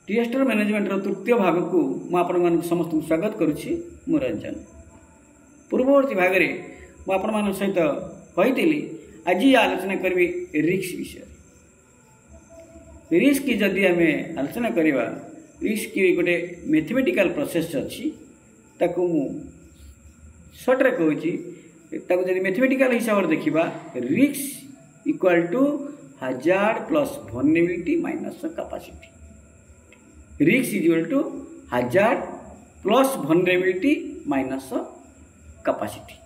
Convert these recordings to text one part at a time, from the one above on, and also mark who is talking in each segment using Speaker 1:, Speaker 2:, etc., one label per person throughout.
Speaker 1: Disaster management तृतीय भाग को मुझे समस्त स्वागत करुच्ची मु रंजन। पूर्ववर्ती भाग में मुझे सहित कही आज आलोचना करी रिस्क विषय। रिस्क जदि आम आलोचना करवा रिस्क गोटे मैथमेटिकल प्रोसेस अच्छी ताकू मु सर्ट्रे कहूँ जब मैथमेटिकल हिसाब से देखा risk equal to hazard plus vulnerability minus capacity. Risk is equal to hazard plus vulnerability minus capacity.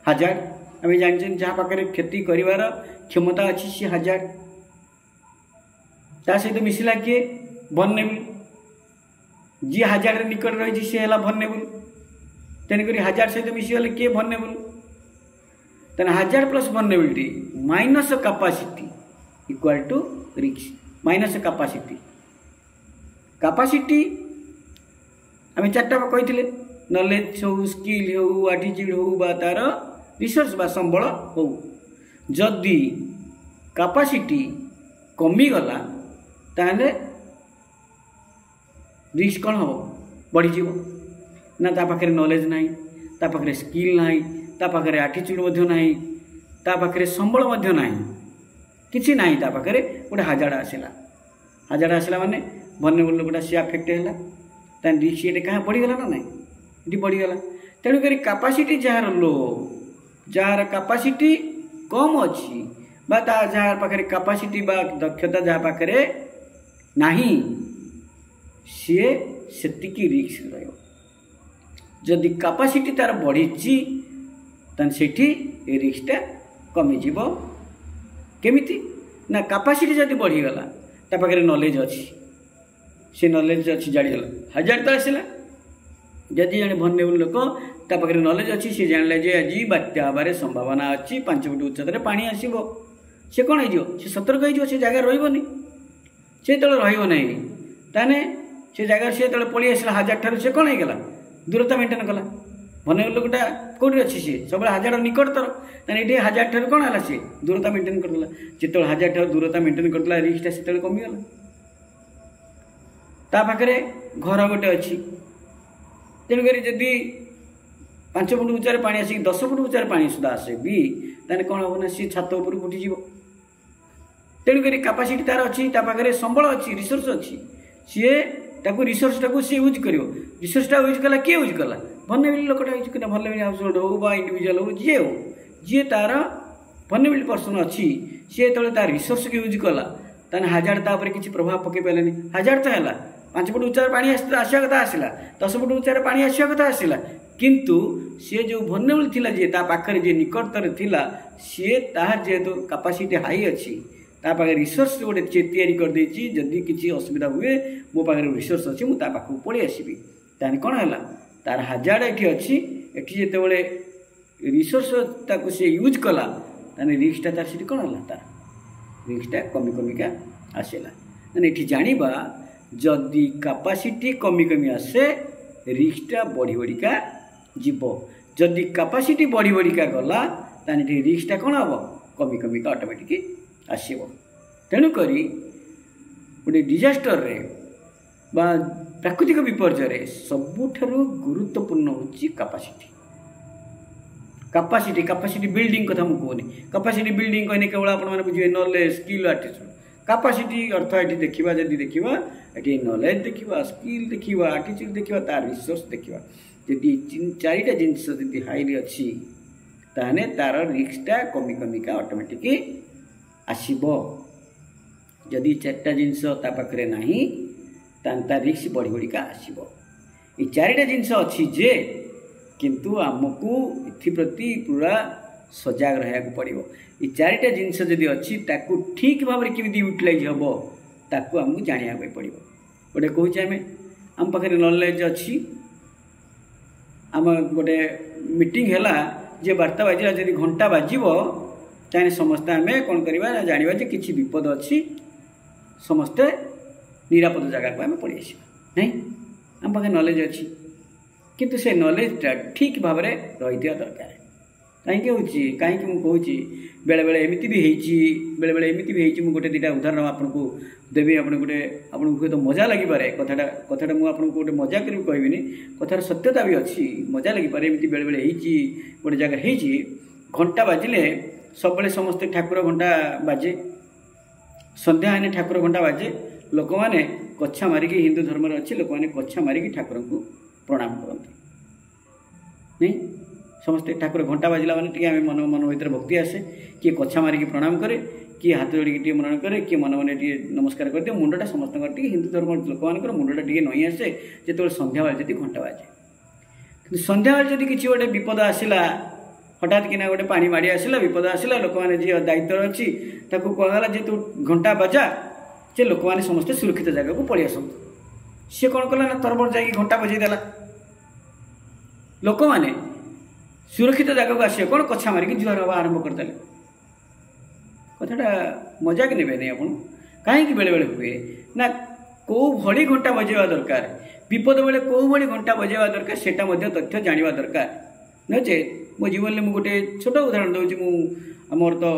Speaker 1: Hazard आम जानते जहाँ पाखे क्षति कर क्षमता अच्छी सी हजार्ड ता सहित मिसला किए वल्नरेबल जी हजार्ड निकट रही सी है वल्नरेबल तेणुक हजार्ड सहित मिसीगले किए वल्नरेबल तेना hazard plus vulnerability minus capacity equal to risk minus capacity. Capacity आम चार्टा कही नॉलेज हो स्किल हो एटीट्यूड हो बा तार रिसोर्स बा संबल हो जदि कैपेसिटी कमीगला ताहले रिस्क कौन हम बढ़ीज ना ता पाखे नॉलेज ना ता पाखे स्किल ना ता पाखे एटीट्यूड नहीं ता पाखे संबल ना किसी ना ता पाखे गोटे हजार्ड आसला माने वल्नरेबल लोकटा सी आफेक्ट है रिस्क ये कहाँ बढ़ीगला ना ना ये बढ़ीगला तेणुक कैपेसिटी जार लो जार कैपेसिटी कम अच्छी बा जार पाखे कैपेसिटी बा दक्षता जहाँ पाखे नहीं सी सेतिकी रिस्क रही जदि कैपेसिटी तार बढ़ी से रिस्कटा कमिज केमिति ना कैपेसिटी जदि बढ़ीगला ता पाखे नॉलेज अच्छी से नॉलेज अच्छी जाणीगला हजार्ड तो आसला जदि जड़े वल्नरेबल लोक ता पाखे नॉलेज अच्छी सी जान जे आज बात्या हबार संभावना अच्छी 5 फुट उच्चतार पानी आसो सी कौन हो सतर्क हो जगह रही से तले रही से जगह सी जो पलि आसला हजार्ड ठार से कौन होगा दूरता मेंटेन कला वल्नरेबल लोकटा कौटी अच्छी सी सब हजार्ड निकटतर ये हजार्ड ठार कौन है सी दूरता मेंटेन करदेला जो हजार्ड ठार दूरता मेंटेन करदेला रिस्कटा से कमिगला ता पाखे घर गोटे अच्छी तेणुक जदि 5 फुट उच्चार पानी आसिक 10 फुट उच्चार पानी सुधा आसे भी ताने कौन हम ना सी छात उपर उठीज तेणुक कैपेसिटी तार अच्छी पाखे संबल अच्छी रिसोर्स अच्छी सी ताकू रिसोर्स टाक सी यूज कर रिसोर्सटा यूज कला किए यूज कला वल्नरेबल लोकटा यूज करना वल्नरेबल हाउस होल्ड हो बा इंडिविजुअल हो जी तार वल्नरेबल पर्सन अच्छी सी जो तार रिसोर्स को यूज कला ताने हजार्ड तापर किसी प्रभाव पकई पारे हजार्ड तो है 5 फुट उच्चार पानी आसा कथा आसला 10 फुट उच्चार पानी आसा कथा आसला किंतु सी जो वल्नरेबल थिला जे ता पाखरे जे निकटतर थिला सी तार जेहेतु कैपेसिटी हाई अच्छी ता पाखे रिसोर्स गोटे तैयारी कर देछि जदि किसी असुविधा हुए मो पाखे रिसोर्स अच्छी मुझे पाखु पलि आसबि ताने कौन है तार हजार्ड एटी अच्छी एटी जितेबाला रिसोर्स ताकू सी यूज कला ताने रिस्कटा तार से कौन है तार रिस्कटा कमी कमिका आसला ये जाना जदि कैपेसिटी कमी कमी आसे रिस्कटा बढ़ी बढ़िका जीव जदि कैपेसिटी बढ़ी बढ़िका गला ताने रिस्कटा कौन हम कमी कमिका ऑटोमेटिक आसब तेणुक गोटे डिजास्टर रे बा प्राकृतिक विपर्यय सबुठारु गुरुत्वपूर्ण होची कैपेसिटी कैपेसिटी बिल्डिंग कथा मुझे कहूनी कैपेसिटी बिल्डिंग कहने केवल आप बुझे नॉलेज स्किल एटीट्यूड कैपेसिटी अर्थ ये देखा जदि देखा ये नॉलेज देखा स्किल देखा एटीट्यूड देखा तार रिसोर्स देखा जदि 4टा जिनस जदि हाईली अच्छी ताने तार रिस्कटा कमी कमिका ऑटोमेटिक आसब जदि 4टा जिनस ता पाखरे नहीं तार रिस्क बढ़ी बढ़िका आसब ये 4टा जिनस अच्छी जे किंतु आमको एप्रति पूरा सजग रहा पड़ो ये 4टा जिनस जदि अच्छी ताकू ठीक भाव में केमी यूटिलाइज हम ताकू आमको जाना पड़ो गोटे कहूँ आम पाखे नॉलेज अच्छी आम गोटे मीटिंग है जे वार्ता बाजिला जदि घंटा बाजिब ताने समस्ते आम कौन करवा जाना जे किसी विपद अच्छी समस्ते निरापद जगह को आम पलि आसवा नहीं आम पाखे नॉलेज अच्छी किंतु से नॉलेजटा ठीक भाव में रही दरकार कहीं कहीं मुझे कहूँ बेले बेले एमती भी होती बेले बेले एमती भी होती गोटे दुटा उदाहरण आपको देवी आप गोटे आपको हुए तो मजा लगिपे कथाटा कथाटा मुझे गोटे मजा कर कहबिनी कथार सत्यता भी अच्छी मजा लगिपे एमती बेले बेले होती गोटे जगह होती घंटा बाजिले सब समस्ते ठाकुर घंटा बाजे संध्या आने ठाकुर घंटा बाजे लोक मैंने कच्छा मारिकी हिंदू धर्म अच्छी लोक मैंने कच्छा मारिकी ठाकुर को प्रणाम करते नहीं समस्ते ठाकुर घंटा बाजिला मैंने आम मन मन भर भक्ति आसे किए कच्छा मारिकी प्रणाम करे किए हाथ जोड़ी मन करे किए मन मन नमस्कार करते मुंडा समस्त हिंदू धर्म लोक मान मुंडा टे नई आसे जो संध्या बेले जी घंटा बाजे कि संध्या बेले जब किसी गोटे विपद आसला हठात किना गोटे पानी माड़ी आसला विपद आसला लोक मैंने जी दायित्व अच्छी कहगला जे तू घंटा बजा जे लोक मैंने समस्ते सुरक्षित जगह को पलि आसतु सी कौन कला ना तरबड़ जा घंटा बजेदेला लोक मैंने सुरक्षित जगह को आसिए कौन कछा मारिकी जुआर हवा आरंभ करदे कथाटा मजाक ने नहीं आप कहीं बेले बेले हुए ना कौ भली घंटा बजेवा दरकार विपद बेले कौ भली घंटा बजेवा दरकार सेटा तथ्य जाना दरकार नचे मो जीवन में गोटे छोट उदाहरण दूसरी मुझर तो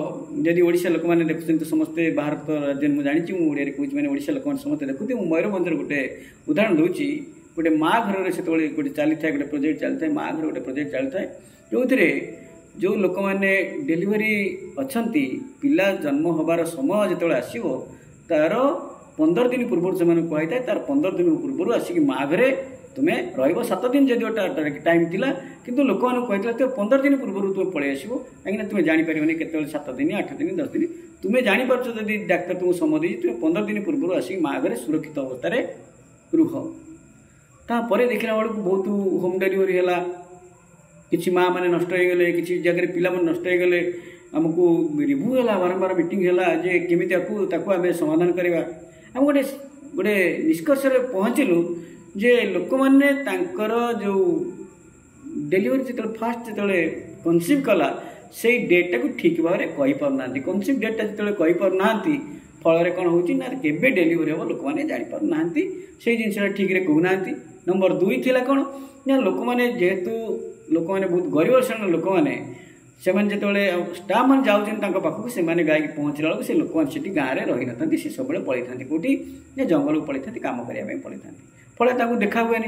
Speaker 1: जदि ओडिशा लोक मैंने देखुं समस्ते भारत राज्य मुझे जानी मुझे कहे मैंने ओडिशा लोक समस्त देखुते मयूरभंजर गोटे उदाहरण दूसरी गोटे माँ घर से गोटे चली था गोटे प्रोजेक्ट चली था माँ घर गोटे प्रोजेक्ट चली था जो थे जो लोक मैंने डेलीवरी अच्छा पिला जन्म हबार समय जो आसो तार 15 दिन पूर्व से कही था तार 15 दिन पूर्व आसिक माँ घरे तुम्हें रत दिन जदि टाइम थिला किंतु लोक मैंने कही 15 दिन पूर्व तुम पलि आसो कहीं तुम्हें जापर के 7 दिन 8 दिन 10 दिन तुम्हें जापर जदि डाक्तर तुमको समय देती तुम्हें 15 दिन पूर्व आसिक माँ घरे सुरक्षित अवस्था रुह तापर देखला बेलू बहुत होम डेलीवरी है किसी माँ मैंने नष्ट हो गले किसी जगह पिला नष्ट हो गले आमको रिव्यू है बारंबार मीटिंग है जे केमी आम समाधान करवा आम गोटे गोटे निष्कर्ष पहुँचलु जे लोक मैंने जो डेलीवरी जो फास्ट जो कनसीव कला से डेटा को ठीक भाव में कहीपना कनसीव डेटा जो कहीपना फल कौन होना केवे डेलीवरी हम लोक मैंने जापना से जिनसा ठीक कहना नंबर 2 थी कौन ना लोक मैंने जेहेतु लोक मैंने बहुत गरीब श्रेणी लोक मैंने से जो स्टाफ मैंने जाऊँ पाखक से गाई पहुँचला बेलू से लोक मैंने गाँव में रही न सी सब पलि था कौटी जंगल को पलि था कम करने पलि था फल देखा हुए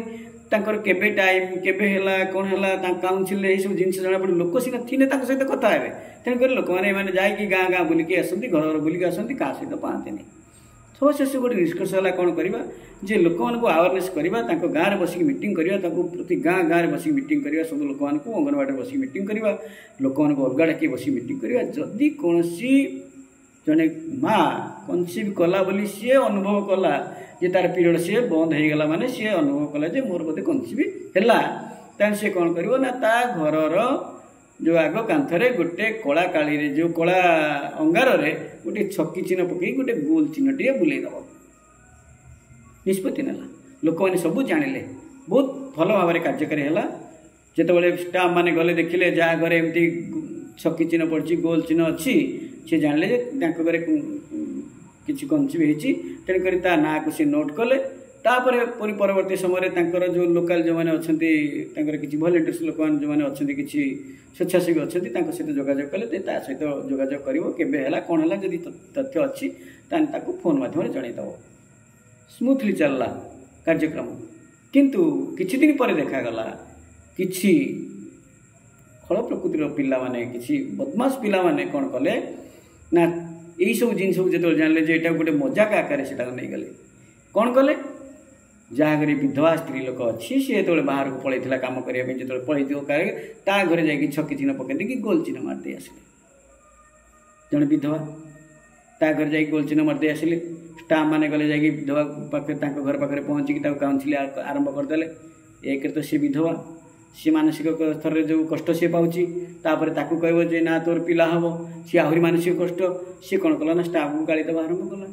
Speaker 1: केबे टाइम केबे है कौन है काउनसिल ये सब जिन जना पड़े लोक सीना थी सहित कथा हे तेणुक लोक मैंने जाकि गाँ गाँ बुलिकी आसती घर घर बुलिकी आसती क्या सहित पाते सब शेष गोटे निष्कर्ष है कौन करवा जे लोक मानक अवेयरनेस करवा गाँव में बसिक मीटिंग करवा प्रति गाँ गाँव में बसिक मीटिंग करवा सब लोक मानक अंगनवाड़ी बसिक मीटिंग करवा लोक मानक अलग डाक बसिक मीटिंग करवा जदि कौन जड़े माँ कनसीव कला बोली सी अनुभव कला जे तार पीरियड सी बंद हो गला माने सी अनुभव कला जे मोर बोधे कनसीव है सी कौन कर घर जो आग कांथरे गोटे कला काली जो कला अंगार गोटे छकी चिन्ह पकई गोटे गोल चिन्ह टे बुलेदब निष्पत्ति नेला लोक मैंने सब जानिले बहुत भल भाव में कार्यकारी है जिते स्टाफ मैंने गले देखिले जहाँ घरे एमती छकी चिन्ह पड़ी गोल चिन्ह अच्छी सी जानिले घरे किसी कनसीव होती तेणुक ना को सी नोट कले तापर परवर्ती समय जो लोकल जो मैंने अच्छा किसी भलेंटियर्स लोक जो मैंने अच्छा किसी स्वेच्छासेवी अच्छा सहित जोगाजोग कले सहित जोगाजोग कर कौन है जदि तथ्य अच्छी फोन मध्यम जनईदेव स्मूथली चलला कार्यक्रम किंतु किछि दिन पर देखागला किछि खल प्रकृतिर पिला माने किछि बदमाश पिला माने कौन कले ना यही सब जिन जो जानले जे गोटे मजाक आकार से नहीं गले कौन कले जहाँ घरे विधवा स्त्री लोक अच्छी सी जो बाहर को पलैला कम करने जो पलि ता घरे जा छकी चिन्ह पकई कि गोल चिन्ह मारदे आसिले जड़े विधवा ता घर जा गोल चिन्ह मारदे आसिले स्टाफ मैंने गले जा विधवा पाखे घर पाखे पहुँचिकी काउनसिल आरंभ करदे एक तो सी विधवा सी मानसिक स्तर जो कष्ट सी पाँच कह जे ना तोर पिला हम सी आहरी मानसिक कष्ट सी कौन कला ना स्टाफ को गाड़ी देवा आरंभ कला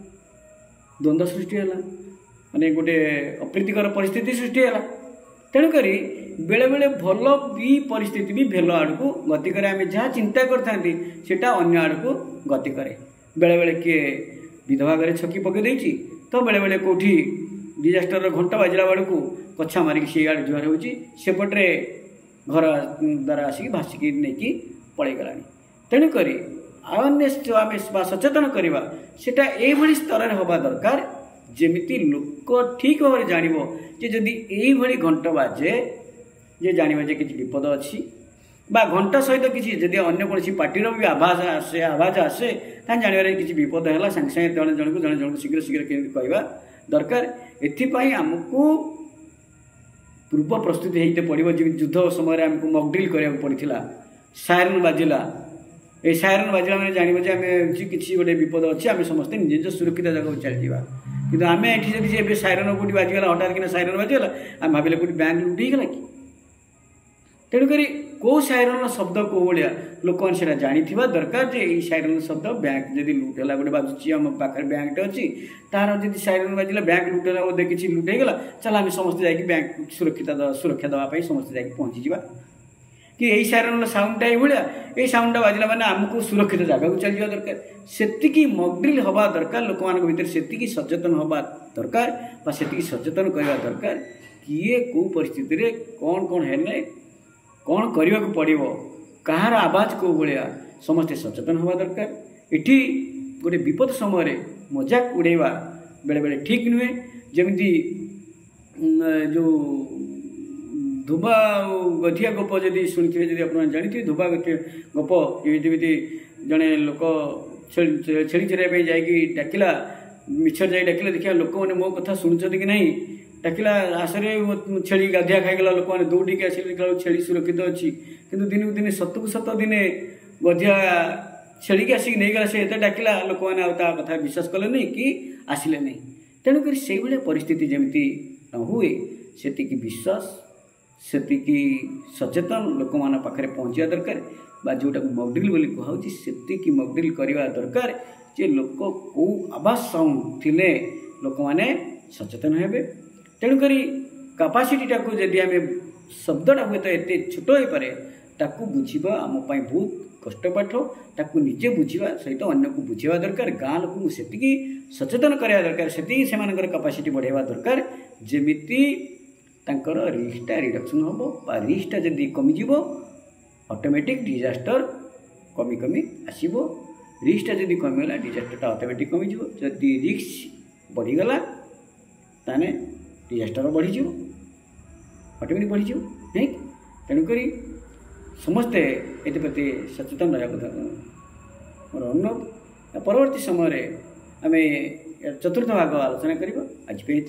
Speaker 1: द्वंद्व सृष्टि है माने गोटे अप्रीतिकर परिस्थिति सृष्टि है तेणुक बेले बेले भल भी परिस्थिति भी भेल आड़ को गति करे आम जहाँ चिंता करता अन्य आड़ को गति करे बेले बेले किए विधवा घरे छकी पकई देती तो बेले बेले कौटी डिजास्टर घंटा बाजिला बेलू कछा मारिक सी आड़े जुआर होपटे घर द्वारा आसिक भासिक नहीं पलि गला तेणुक अवेयरनेस जो आम सचेतन करवा सेटा यही स्तर हवा दरकार जेमिति लोक ठीक भाव जान जदि यही घंट बाजे जे जान जे किसी विपद अच्छी बा घंटा सहित किसी जदि अन्य कौन पार्टीर भी आवाज आसे जानवर किसी विपद है सागे सागे जन जन शीघ्र शीघ्र केमी कहवा दरकार एथिपाई आमको पूर्व प्रस्तुति होते पड़ो जमी युद्ध समय आमको मकड्रिल कराया पड़ा सायरन बाजिला ये सायरन बाजिला मैंने जानवे आम किसी गोटे विपद अच्छी आम समस्ते निज सुरक्षित जगह चल जावा कि आम ये सायरन कौटी बाजिगला हठात कि सायरन बाजिगला आम भाविले कौटी बैंक लुटिगला कि तेणुक कौ सायरन शब्द कौ भाया लोक मैंने जानी दरकार जे ये सायरन शब्द बैंक जब लुट है गोटे बाजुची आम पाखे बैंकटे अच्छी तार जब सायरन बाजिला बैंक लुट है बोधे किसी लुटेगला चल आम समस्ते जाकि बैंक सुरक्षा देवाई समस्ते जाकि पहुँची जा कि यही सायरन साउंडटा ये साउंडटा बाजिला मैंने आमको सुरक्षित जगह चल जावा दरकार से मकड्रिल हवा दरकार लोक भितर से सचेतन हवा दरकार से सचेतन करवा दरकार किए कौ परिस्थिति रे कौन कौन है कौन करने को पड़ो कहार आवाज कौ भाया समस्ते सचेतन हवा दरकार इटी गोटे विपद समय मजाक उड़ेवा बेले बेले ठीक नुहे जमी जो धुबा गधिया गप जदि शुणी जब आप जानी धुबा गप जमी जड़े लोक छेली चराई जाकि डाकिला मिछर जाए डाकिला देखिए लोक मैंने मो कथा शुणुंट कि नहीं डाकिला आसरे छेली गाधिया खाईगला लोक मैंने दौड़ी आस छेली सुरक्षित अच्छी किंतु दिन को दिन सतକୁ सत दिने गधिया छेली की आसिक नहीं गला से डाकिला लोक मैंने कथा विश्वास कले नहीं कि आसिले नहीं तेणुक से परिस्थिति जमी न हुए से विश्वास से सचेतन लोक मान पाखे पहुँचा दरकार बा जोटा मकड्रिल बोली कहुची से मकड्रिल करवा दरकार जे लोक कौ आवाज साउंड थिले लोक मैंने सचेतन हेबे तेणुक कैपेसिटीटा को जदि आम शब्दटा हुए तो एत छोट हो पारे ताकू बुझा आम बहुत कष्ट पाठ ताकू निजे बुझा सहित अन्य को बुझेवा दरकार गाँ लोक से सचेतन करवा दरकार से कैपेसिटी बढ़ावा दरकार जेमिति तांकर रिस्कटा रिडक्शन हम रिस्कटा जदि कमिजिव ऑटोमेटिक डिजास्टर कमी कमी आसो रिस्कटा जदि कमीगला डिजास्टरटा ऑटोमेटिक कमिजिव जदि रिस्क बढ़ीगला ताने डिजास्टर बढ़ीज ऑटोमेटिक बढ़ीज नहीं तेणुक समस्ते एप्रति सचेतन रहा मोर अनुरोध परवर्ती समय आम चतुर्थ भाग आलोचना करवा आज पे।